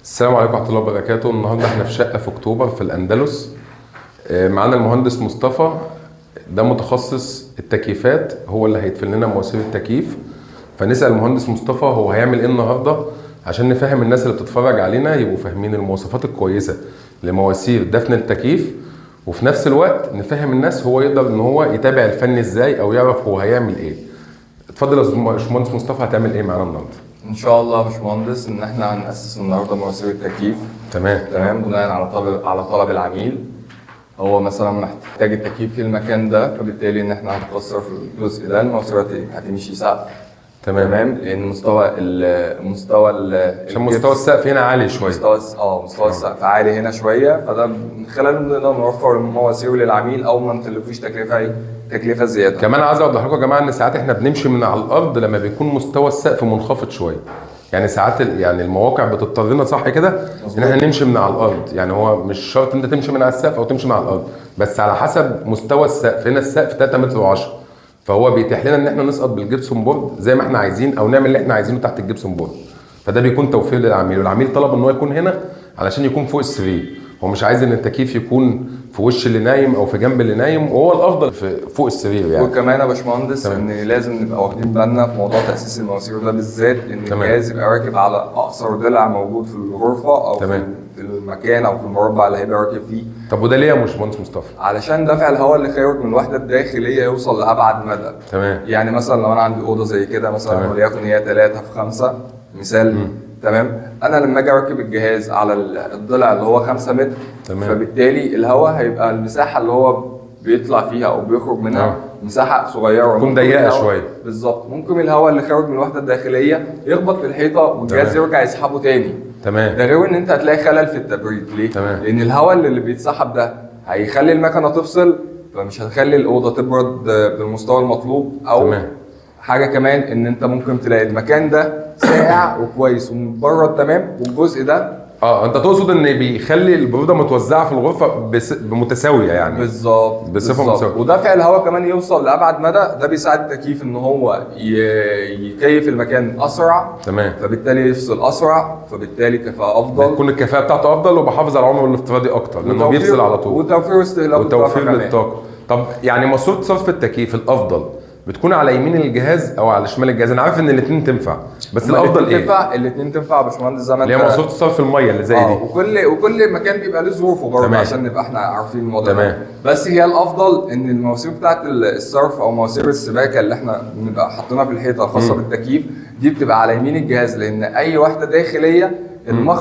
السلام عليكم ورحمة الله وبركاته. النهارده احنا في شقة في اكتوبر في الأندلس. معانا المهندس مصطفى، ده متخصص التكييفات، هو اللي هيدفن لنا مواسير التكييف. فنسأل المهندس مصطفى هو هيعمل ايه النهارده عشان نفهم الناس اللي بتتفرج علينا يبقوا فاهمين المواصفات الكويسة لمواسير دفن التكييف، وفي نفس الوقت نفهم الناس هو يقدر ان هو يتابع الفن ازاي او يعرف هو هيعمل ايه. اتفضل يا باشمهندس مصطفى، هتعمل ايه معانا النهارده؟ ان شاء الله يا باشمهندس ان احنا هنأسس النهارده مواسير التكييف. تمام بناء على طلب العميل. هو مثلا محتاج التكييف في المكان ده، فبالتالي ان احنا هنقصر في الجزء ده المواسير هتمشي سقف. تمام لان عشان مستوى السقف هنا عالي شويه. مستوى السقف عالي هنا شويه، فده من خلاله نقدر نوفر المواسير للعميل او ما نكلفوش تكلفه زياده. كمان عايز اوضح لكم يا جماعه ان ساعات احنا بنمشي من على الارض لما بيكون مستوى السقف منخفض شويه. يعني ساعات يعني المواقع بتضطرنا صح كده ان احنا نمشي من على الارض. يعني هو مش شرط انت تمشي من على السقف او تمشي من على الارض، بس على حسب مستوى السقف. هنا السقف 3 متر و10، فهو بيتيح لنا ان احنا نسقط بالجبسون بورد زي ما احنا عايزين او نعمل اللي احنا عايزينه تحت الجبسون بورد. فده بيكون توفير للعميل، والعميل طلب ان هو يكون هنا علشان يكون فوق السرير. هو مش عايز ان التكييف يكون في وش اللي نايم او في جنب اللي نايم، وهو الافضل في فوق السرير يعني. وكمان يا باشمهندس ان لازم نبقى واخدين بالنا في موضوع تاسيس المواسير ده بالذات، ان الجهاز يبقى راكب على اقصر ضلع موجود في الغرفه او في المكان او في المربع اللي هيبقى راكب فيه. طب وده ليه يا باشمهندس مصطفى؟ علشان دفع الهواء اللي خارج من الوحده الداخليه يوصل لابعد مدى. يعني مثلا لو انا عندي اوضه زي كده مثلا وليكن هي 3 في 5 مثال. انا لما اجي اركب الجهاز على الضلع اللي هو 5 متر، فبالتالي الهواء هيبقى المساحه اللي هو بيطلع فيها او بيخرج منها مساحه صغيره، تكون ضيقه شويه. بالظبط. ممكن الهواء اللي خارج من الوحده الداخليه يخبط في الحيطه والجهاز يرجع يسحبه تاني. ده غير ان انت هتلاقي خلل في التبريد. ليه؟ لان الهواء اللي بيتسحب ده هيخلي المكنه تفصل، فمش هتخلي الاوضه تبرد بالمستوى المطلوب. او حاجه كمان ان انت ممكن تلاقي المكان ده ساقع وكويس ومبرد تمام، والجزء ده انت تقصد ان بيخلي البروده متوزعه في الغرفه بمتساويه يعني. بالظبط بصفه متساويه. ودفع الهواء كمان يوصل لابعد مدى، ده بيساعد التكييف ان هو يكيف المكان اسرع. فبالتالي يفصل اسرع، فبالتالي كفاءه افضل، بتكون الكفاءه بتاعته افضل، وبحافظ على العمر الافتراضي اكتر لانه بيفصل على طول. وتوفير استهلاك وتوفير للطاقه. طب يعني ماسوره صرف التكييف الافضل بتكون على يمين الجهاز او على شمال الجهاز؟ انا عارف ان الاثنين تنفع، بس الافضل ايه؟ الاثنين تنفع يا باشمهندس زي ما انت. اللي هي ماسوره صرف الميه اللي زي دي. وكل مكان بيبقى له ظروفه برضه عشان نبقى احنا عارفين الموضوع ده. بس هي الافضل ان المواسير بتاعت الصرف او مواسير السباكه اللي احنا بنبقى حاطينها في الحيطه الخاصه بالتكييف دي بتبقى على يمين الجهاز، لان اي وحده داخليه المخرج